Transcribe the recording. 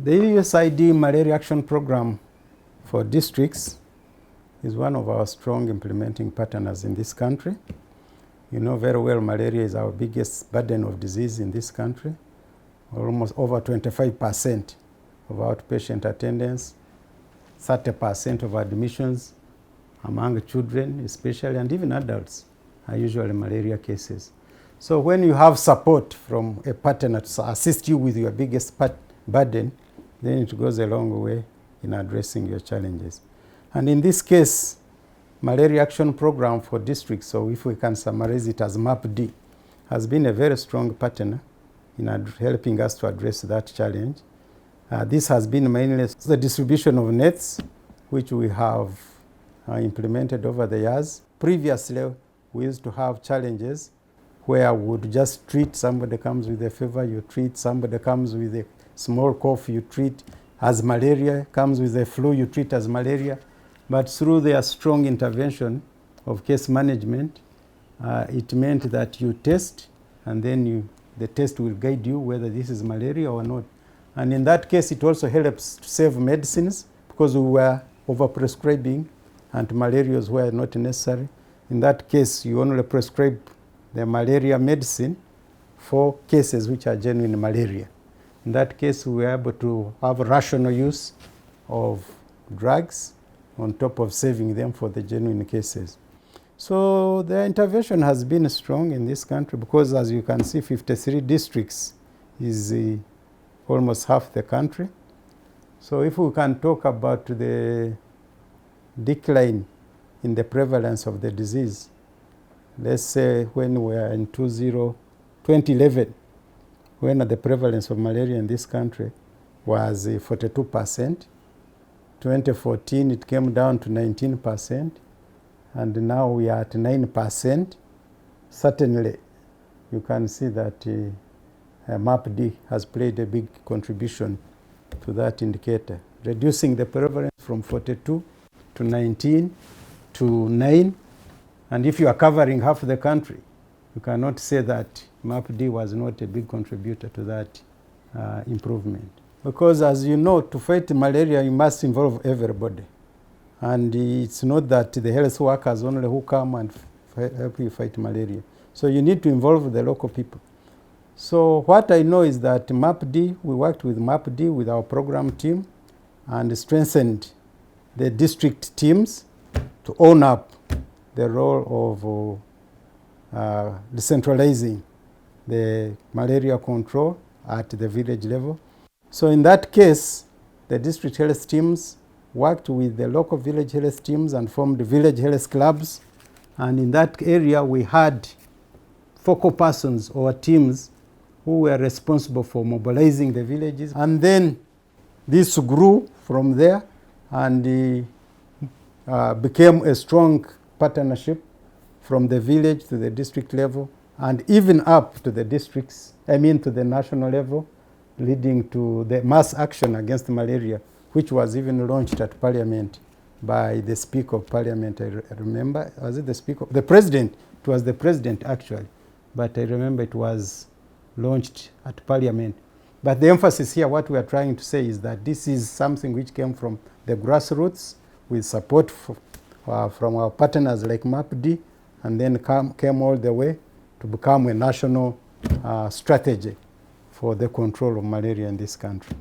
The USAID Malaria Action Program for districts is one of our strong implementing partners in this country. You know very well malaria is our biggest burden of disease in this country. Almost over 25% of outpatient attendance, 30% of admissions among children especially, and even adults are usually malaria cases. So when you have support from a partner to assist you with your biggest burden, then it goes a long way in addressing your challenges. And in this case, Malaria Action Program for districts, so if we can summarize it as MAPD, has been a very strong partner in helping us to address that challenge. This has been mainly the distribution of nets, which we have implemented over the years. Previously, we used to have challenges where we would just treat somebody comes with a fever, you treat somebody comes with a small cough, you treat as malaria, comes with a flu, you treat as malaria. But through their strong intervention of case management, it meant that you test and then the test will guide you whether this is malaria or not. And in that case, it also helps to save medicines because we were overprescribing and malaria were not necessary. In that case, you only prescribe the malaria medicine for cases which are genuine malaria. In that case, we were able to have rational use of drugs on top of saving them for the genuine cases. So the intervention has been strong in this country because, as you can see, 53 districts is almost half the country. So if we can talk about the decline in the prevalence of the disease, let's say when we are in 2011, when the prevalence of malaria in this country was 42%. 2014, it came down to 19%, and now we are at 9%. Certainly, you can see that MAPD has played a big contribution to that indicator, reducing the prevalence from 42 to 19 to 9. And if you are covering half the country, you cannot say that MAPD was not a big contributor to that improvement. Because as you know, to fight malaria, you must involve everybody. And it's not that the health workers only who come and help you fight malaria. So you need to involve the local people. So what I know is that MAPD, we worked with MAPD, with our program team, and strengthened the district teams to own up the role of decentralizing the malaria control at the village level. So in that case, the district health teams worked with the local village health teams and formed village health clubs. And in that area, we had focal persons or teams who were responsible for mobilizing the villages. And then this grew from there and became a strong partnership from the village to the district level and even up to the districts, to the national level, leading to the mass action against malaria, which was even launched at Parliament by the Speaker of Parliament. I remember, was it the Speaker? The President. It was the President, actually. But I remember it was launched at Parliament. But the emphasis here, what we are trying to say is that this is something which came from the grassroots with support from our partners like MAPD, and then came all the way to become a national strategy for the control of malaria in this country.